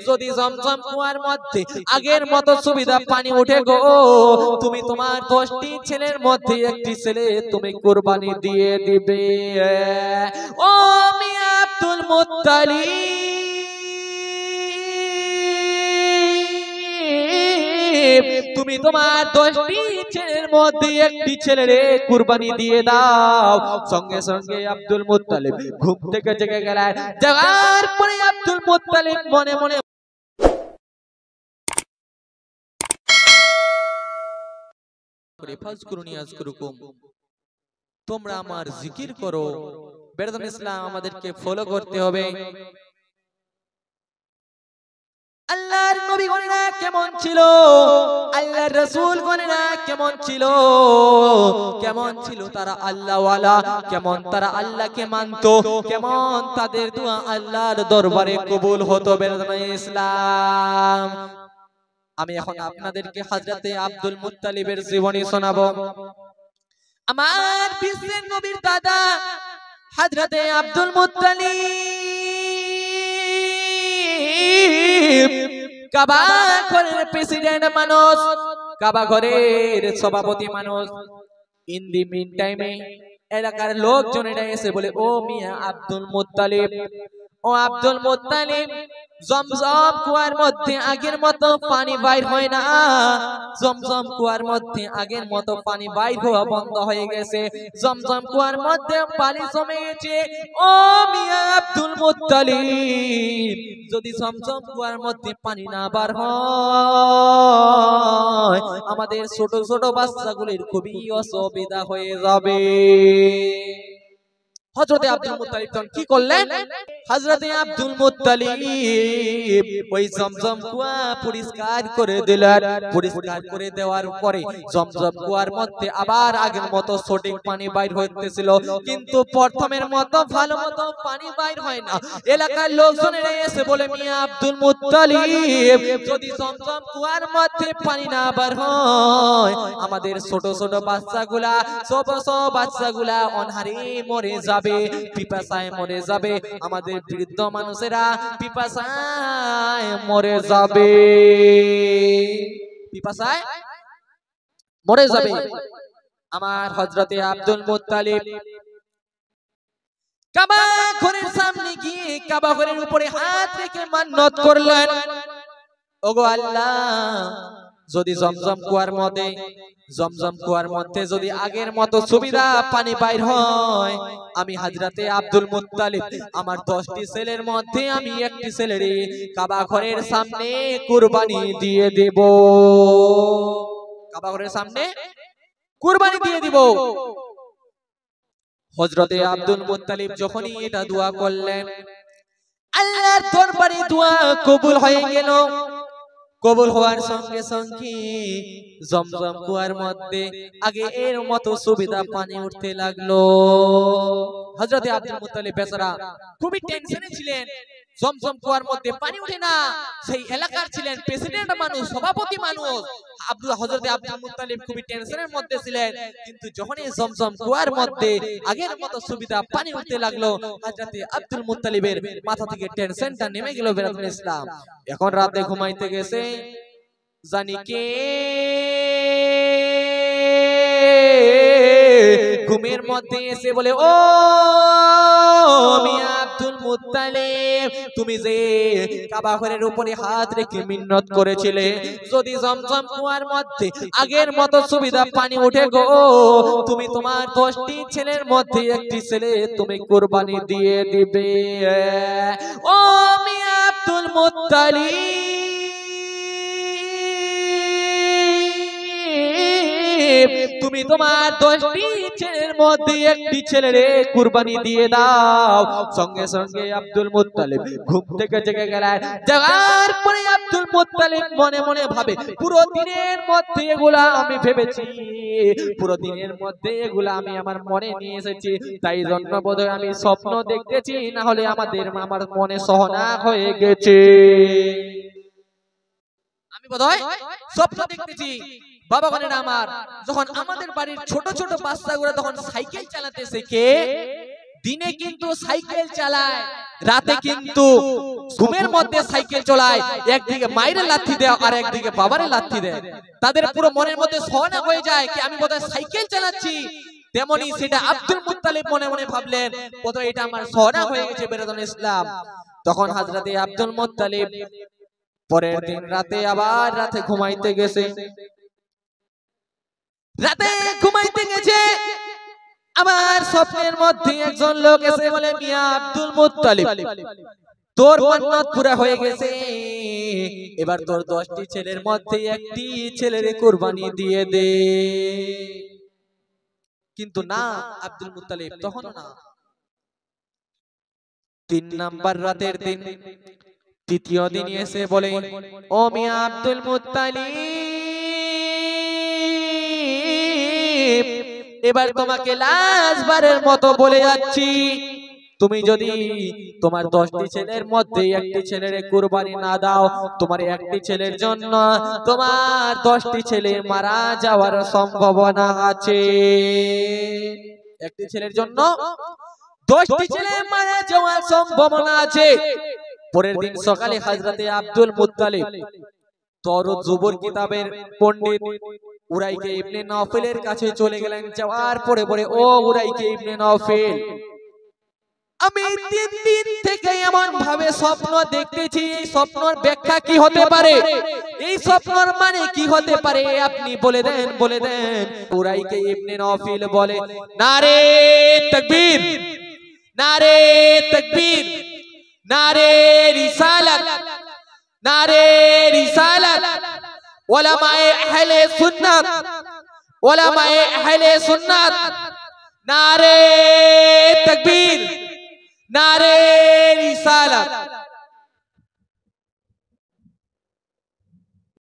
যদি জমজম কুয়ার মধ্যে আগের মতো সুবিধা পানি উঠে গো, তুমি তোমার 10টি ছেলের মধ্যে একটি ছেলে তুমি কুরবানি দিয়ে দিবে। ও মিয়া আব্দুল মুত্তালিব, তুমি তোমার 10টি ছেলের মধ্যে একটি ছেলেরে কুরবানি দিয়ে দাও। সঙ্গে সঙ্গে আব্দুল মুত্তালিব ঘুম থেকে জেগে গেলেন। জাগার পরে আব্দুল মুত্তালিব মনে মনে তোমরা আমার জিকির করো। বেরদম ইসলাম আমাদেরকে ফলো করতে হবে। আল্লাহর নবী গণেরা কেমন ছিল, আল্লাহর রাসূল গণেরা কেমন ছিল, কেমন ছিল তারা আল্লাহওয়ালা, কেমন তারা আল্লাহকে মানতো, কেমন তাদের দোয়া আল্লাহর দরবারে কবুল হতো। বেরদম ইসলাম আমি এখন আপনাদেরকে হযরতে আব্দুল মুত্তালিবের জীবনী শোনাবো। আমার বিশ্বের নবীর দাদা হযরতে আব্দুল মুত্তালিব কাবা ঘরের প্রেসিডেন্ট মানুষ, কাবা ঘরের সভাপতি মানুষ। ইন দি মিন টাইমে এলাকার লোকজনেরা এসে বলে, ও মিয়া আব্দুল মুত্তালিব, ও আব্দুল মুত্তালিব, জমজম কুয়ার মধ্যে আগের মতো পানি বাইর হয় না। জমজম কুয়ার মধ্যে আগের মতো পানি বাইর হওয়া বন্ধ হয়ে গেছে। জমজম কুয়ার মধ্যে পানি জমে গেছে। ও মিয়া আব্দুল মুত্তালিব, যদি জমজম কুয়ার মধ্যে পানি না বার হয়, আমাদের ছোট ছোট বাচ্চাগুলির খুবই অসুবিধা হয়ে যাবে। হযরতে আব্দুল মুত্তালিব তখন কি করলেন? হযরতে আব্দুল মুত্তালিব ওই জমজম কুয়া পরিষ্কার করে দিলেন। পরিষ্কার করে দেওয়ার পরে জমজম কুয়ার মধ্যে আবার আগের মতো সঠিক পানি বাইর হইতেছিল, কিন্তু প্রথমের মতো ভালো মতো পানি বাইর হয় না। এলাকার লোকজনেরা এসে বলে, মিয়া আব্দুল মুত্তালিব, যদি জমজম কুয়ার মধ্যে পানি না বার হয়, আমাদের ছোট ছোট বাচ্চাগুলা, সব বাচ্চাগুলা অনাহারে মরে যাবে, পিপাসায় মরে যাবে। আমাদের বৃদ্ধ মানুষেরা পিপাসায় মরে যাবে, পিপাসায় মরে যাবে। আমার হযরতে আব্দুল মুত্তালিব কাবা ঘরের সামনে গিয়ে কাবা ঘরের উপরে হাত রেখে মান্নত করলেন, ওগো আল্লাহ, যদি জমজম কুয়ার মধ্যে যদি আগের মতো সুবিধা পানি বাইর হয়, আমি হযরতে আব্দুল মুত্তালিব আমার 10টি ছেলের মধ্যে আমি একটি ছেলেরে কাবা ঘরের সামনে কুরবানি দিয়ে দেব। কাবা ঘরের সামনে কুরবানি দিয়ে দিব। হযরতে আব্দুল মুত্তালিব যখনই এটা দোয়া করলেন, আল্লাহর দরবারে দোয়া কবুল হয়ে গেল। কবুল হওয়ার সঙ্গে সঙ্গে জমজম কুয়ার মধ্যে আগে এর মতো সুবিধা পানি উঠতে লাগলো। হযরতে আব্দুল মুত্তালিব বেচারা খুবই টেনশনে ছিলেন। জমজম কুয়ার মধ্যে পানি ওঠে না। সেই এলাকার ছিলেন প্রেসিডেন্ট মানুষ, সভাপতি মানুষ। হযরতে আব্দুল মুত্তালিব খুবই টেনশনের মধ্যে ছিলেন। কিন্তু যখনই জমজম কুয়ার মধ্যে আগের মতো সুবিধা পানি উঠতে লাগলো, হযরতে আব্দুল মুত্তালিবের মাথা থেকে টেনশনটা নেমে গেল। বেরাদুল ইসলাম এখন রাতে ঘুমাইতে গেছে, জানি কে ঘুমের মধ্যে এসে বলে, ও মিয়া আব্দুল মুত্তালিব, তুমি যে কাবা ঘরের উপরে হাত রেখে মিন্নত করেছিলে, যদি জমজম কুয়ার মধ্যে আগের মতো সুবিধা পানি উঠে গো, তুমি তোমার 10টি ছেলের মধ্যে একটি ছেলে তুমি কুরবানি দিয়ে দিবে। ও মিয়া আব্দুল মুত্তালিব, তুমি তোমার 10টি ছেলের মধ্যে একটি ছেলেরে কুরবানি দিয়ে দাও। সঙ্গে সঙ্গে আব্দুল মুত্তালিব ঘুম থেকে জেগে গেলেন। জাগার পরে আব্দুল মুত্তালিব মনে মনে ভাবে, পুরো দিনের মধ্যে এগুলা আমি ভেবেছি, পুরো দিনের মধ্যে এগুলা আমি আমার মনে নিয়ে এসেছি, তাই জন্য বোধহয় আমি স্বপ্ন দেখতেছি, না হলে আমার মনে সহনা হয়ে গেছে, আমি বোধহয় স্বপ্ন দেখতেছি। বাবা বলেন, আমার যখন আমাদের বাড়ির ছোট ছোট বাচ্চাগুলো তখন সাইকেল চালাতে শেখে, দিনে কিন্তু সাইকেল চালায়, রাতে কিন্তু ঘুমের মধ্যে সাইকেল চালায়, একদিকে মায়ের লাথি দেয় আর একদিকে বাবার লাথি দেয়। তাদের পুরো মনের মধ্যে সহনা হয়ে যায় কি আমি বোধহয় সাইকেল চালাচ্ছি। তেমনি সেটা আব্দুল মুত্তালিব মনে মনে ভাবলেন বোধহয় এটা আমার সহনা হয়ে গেছে বেরাদুল ইসলাম। তখন হযরতে আব্দুল মুত্তালিব পরের দিন রাতে আবার রাতে ঘুমাইতে গেছে। রাতে ঘুমাইতে গেছে, আবার স্বপ্নের মধ্যে একজন লোক এসে বলে মিয়া আব্দুল মুত্তালিব তোর মান্নাত পুরা হয়ে গেছে, এবার তোর 10টি ছেলের মধ্যে একটি ছেলের কুরবানি দিয়ে দে। কিন্তু না, আব্দুল মুত্তালিব তখন না। 3 নাম্বার রাতের দিন, তৃতীয় দিন এসে বলে ও মিয়া আব্দুল মুত্তালিব এবার তোমাকে লাস্টবারের মতো বলে যাচ্ছি, তুমি যদি তোমার 10টি ছেলের মধ্যে একটি ছেলের কুরবানি না দাও, তোমার একটি ছেলের জন্য তোমার 10টি ছেলে মারা যাওয়ার সম্ভাবনা আছে। একটি ছেলের জন্য 10টি ছেলে মারা যাওয়ার সম্ভাবনা আছে। পরের দিন সকালে হযরতে আব্দুল মুত্তালিব তরুদ জুবুর কিতাবের পণ্ডিত উরাইকে ইবনে নওফেলের কাছে চলে গেলেন। যাওয়ার পরে পরে ও উরাইকে ইবনে নওফেল, আমি 3 দিন থেকে এমন ভাবে স্বপ্ন দেখতেছি, এই স্বপ্নের ব্যাখ্যা কি হতে পারে, এই স্বপ্নের মানে কি হতে পারে আপনি বলে দেন, বলে দেন। উরাইকে ইবনে নওফেল বলে নারে তাকবীর, নারে তাকবীর, নারে রিসালাত, নারে রিসালাত, উলামায়ে আহলে সুন্নাত, উলামায়ে আহলে সুন্নাত, নারে তাকবীর, নারে রিসালাত।